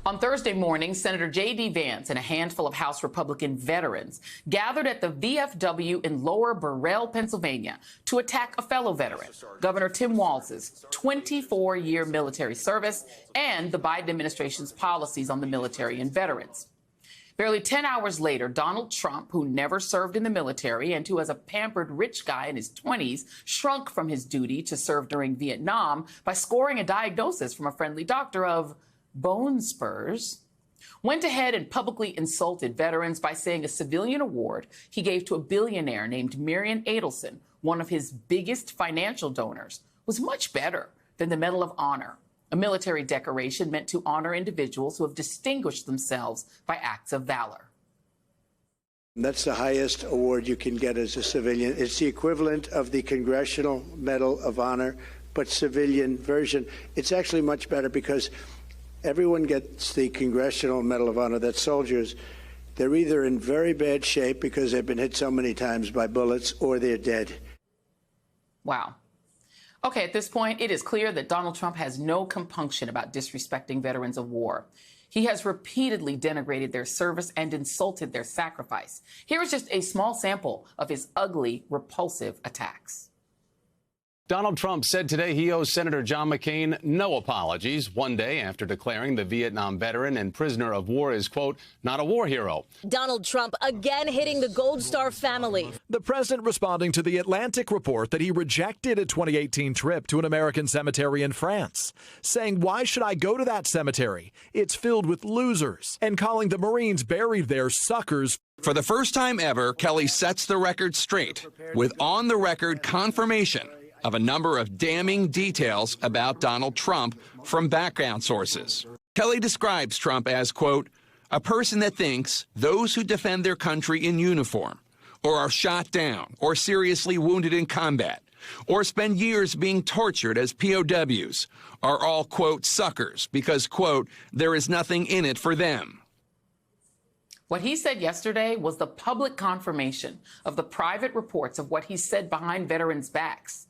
On Thursday morning, Senator J.D. Vance and a handful of House Republican veterans gathered at the VFW in Lower Burrell, Pennsylvania, to attack a fellow veteran, Governor Tim Walz's 24-year military service and the Biden administration's policies on the military and veterans. Barely 10 hours later, Donald Trump, who never served in the military and who, as a pampered rich guy in his 20s, shrunk from his duty to serve during Vietnam by scoring a diagnosis from a friendly doctor of bone spurs, went ahead and publicly insulted veterans by saying a civilian award he gave to a billionaire named Marion Adelson, one of his biggest financial donors, was much better than the Medal of Honor, a military decoration meant to honor individuals who have distinguished themselves by acts of valor. That's the highest award you can get as a civilian. It's the equivalent of the Congressional Medal of Honor, but civilian version. It's actually much better because everyone gets the Congressional Medal of Honor. That's soldiers. They're either in very bad shape because they've been hit so many times by bullets, or they're dead. Wow. Okay, at this point, it is clear that Donald Trump has no compunction about disrespecting veterans of war. He has repeatedly denigrated their service and insulted their sacrifice. Here is just a small sample of his ugly, repulsive attacks. Donald Trump said today he owes Senator John McCain no apologies, one day after declaring the Vietnam veteran and prisoner of war is, quote, not a war hero. Donald Trump again hitting the Gold Star family. The president responding to the Atlantic report that he rejected a 2018 trip to an American cemetery in France, saying, why should I go to that cemetery? It's filled with losers, and calling the Marines buried there suckers. For the first time ever, Kelly sets the record straight with on-the-record confirmation of a number of damning details about Donald Trump from background sources. Kelly describes Trump as, quote, a person that thinks those who defend their country in uniform, or are shot down, or seriously wounded in combat, or spend years being tortured as POWs, are all, quote, suckers, because, quote, there is nothing in it for them. What he said yesterday was the public confirmation of the private reports of what he said behind veterans' backs.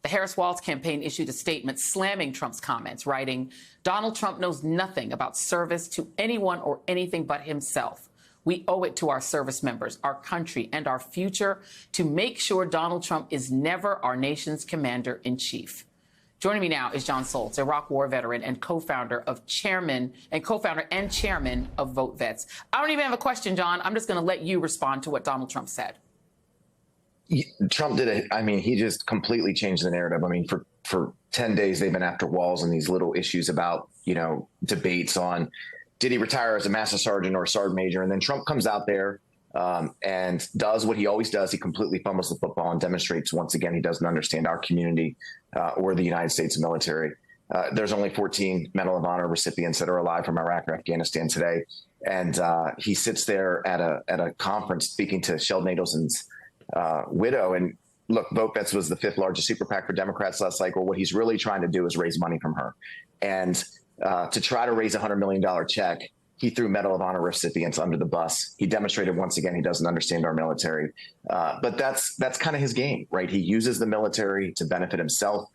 The Harris-Walz campaign issued a statement slamming Trump's comments, writing, Donald Trump knows nothing about service to anyone or anything but himself. We owe it to our service members, our country, and our future to make sure Donald Trump is never our nation's commander-in-chief. Joining me now is John Soltz, Iraq War veteran and co-founder and chairman of Vote Vets. I don't even have a question, John. I'm just going to let you respond to what Donald Trump said. Trump did it. I mean, he just completely changed the narrative. I mean, for 10 days, they've been after Walz and these little issues about, debates on did he retire as a master sergeant or a sergeant major? And then Trump comes out there and does what he always does. He completely fumbles the football and demonstrates once again he doesn't understand our community or the United States military. There's only 14 Medal of Honor recipients that are alive from Iraq or Afghanistan today. And he sits there at a conference speaking to Sheldon Adelson's widow. And look, Vote Vets was the 5th largest super PAC for Democrats last cycle. What he's really trying to do is raise money from her. And to try to raise a $100 million check, he threw Medal of Honor recipients under the bus. He demonstrated once again he doesn't understand our military. But that's kind of his game, right? He uses the military to benefit himself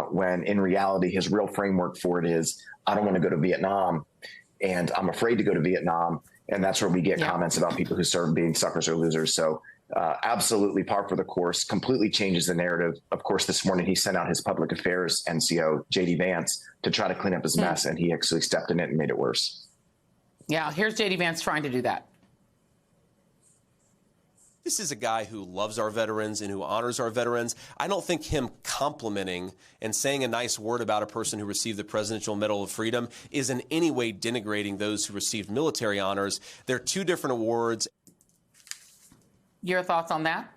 when in reality his real framework for it is, I don't want to go to Vietnam and I'm afraid to go to Vietnam. And that's where we get comments about people who serve being suckers or losers. So absolutely par for the course, completely changes the narrative. Of course, this morning he sent out his public affairs NCO, J.D. Vance, to try to clean up his mess, and he actually stepped in it and made it worse. Yeah, here's J.D. Vance trying to do that. This is a guy who loves our veterans and who honors our veterans. I don't think him complimenting and saying a nice word about a person who received the Presidential Medal of Freedom is in any way denigrating those who received military honors. They're two different awards. Your thoughts on that?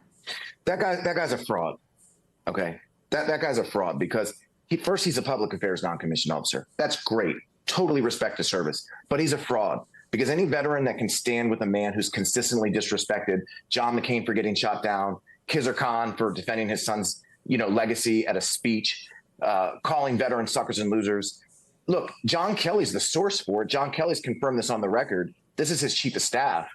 That guy's a fraud. Okay, that guy's a fraud because he's a public affairs non-commissioned officer. That's great. Totally respect his service, but he's a fraud because any veteran that can stand with a man who's consistently disrespected, John McCain for getting shot down, Khizr Khan for defending his son's, legacy at a speech, calling veterans suckers and losers. Look, John Kelly's the source for it. John Kelly's confirmed this on the record. This is his chief of staff.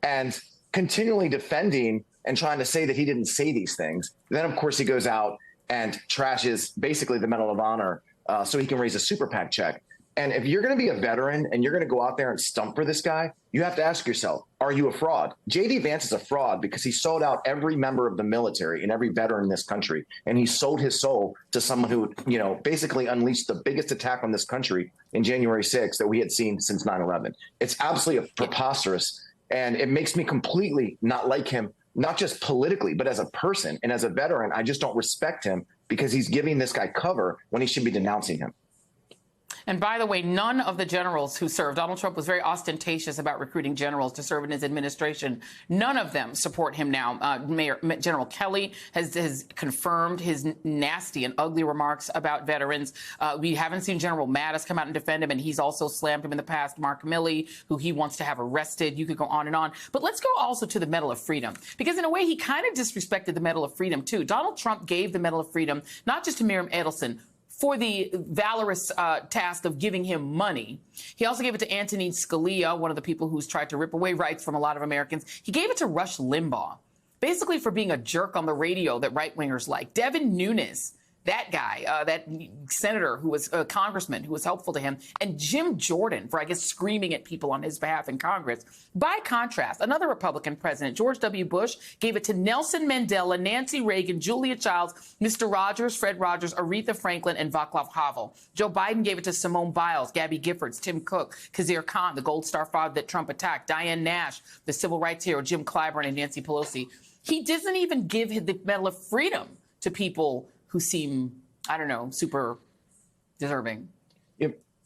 And continually defending and trying to say that he didn't say these things. Then, of course, he goes out and trashes basically the Medal of Honor so he can raise a super PAC check. And if you're going to be a veteran and you're going to go out there and stump for this guy, you have to ask yourself, are you a fraud? J.D. Vance is a fraud because he sold out every member of the military and every veteran in this country. And he sold his soul to someone who, basically unleashed the biggest attack on this country in January 6th that we had seen since 9/11. It's absolutely preposterous. And it makes me completely not like him, not just politically, but as a person and as a veteran. I just don't respect him because he's giving this guy cover when he should be denouncing him. And by the way, none of the generals who served, Donald Trump was very ostentatious about recruiting generals to serve in his administration. None of them support him now. General Kelly has confirmed his nasty and ugly remarks about veterans. We haven't seen General Mattis come out and defend him, and he's also slammed him in the past. Mark Milley, who he wants to have arrested. You could go on and on. But let's go also to the Medal of Freedom, because in a way, he kind of disrespected the Medal of Freedom, too. Donald Trump gave the Medal of Freedom not just to Miriam Edelson, for the valorous task of giving him money. He also gave it to Antonin Scalia, one of the people who's tried to rip away rights from a lot of Americans. He gave it to Rush Limbaugh, basically for being a jerk on the radio that right-wingers like. Devin Nunes, that guy, that senator who was a congressman who was helpful to him, and Jim Jordan for, I guess, screaming at people on his behalf in Congress. By contrast, another Republican president, George W. Bush, gave it to Nelson Mandela, Nancy Reagan, Julia Childs, Mr. Rogers, Fred Rogers, Aretha Franklin, and Václav Havel. Joe Biden gave it to Simone Biles, Gabby Giffords, Tim Cook, Khizr Khan, the Gold Star father that Trump attacked, Diane Nash, the civil rights hero, Jim Clyburn, and Nancy Pelosi. He doesn't even give the Medal of Freedom to people who seem, I don't know, super deserving.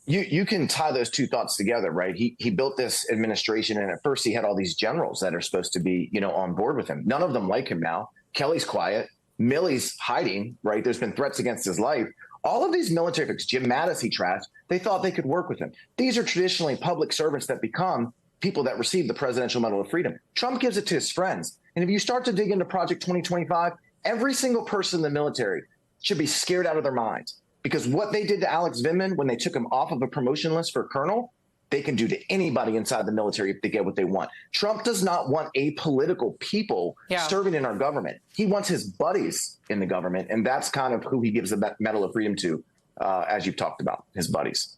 You can tie those two thoughts together, right? He built this administration, and at first he had all these generals that are supposed to be, on board with him. None of them like him now. Kelly's quiet. Milley's hiding, right? There's been threats against his life. All of these military folks, Jim Mattis, he trashed, they thought they could work with him. These are traditionally public servants that become people that receive the Presidential Medal of Freedom. Trump gives it to his friends. And if you start to dig into Project 2025, every single person in the military should be scared out of their minds, because what they did to Alex Vindman when they took him off of a promotion list for colonel, they can do to anybody inside the military if they get what they want. Trump does not want apolitical people serving in our government. He wants his buddies in the government, and that's kind of who he gives the Medal of Freedom to, as you've talked about, his buddies.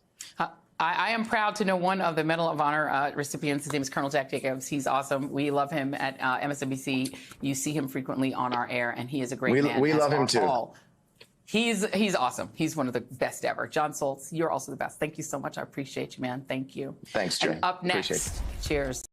I am proud to know one of the Medal of Honor recipients. His name is Colonel Jack Jacobs. He's awesome. We love him at MSNBC. You see him frequently on our air, and he is a great man. We love him too. He's awesome. He's one of the best ever. John Soltz, you're also the best. Thank you so much. I appreciate you, man. Thank you. Thanks, Jay. And up next, cheers.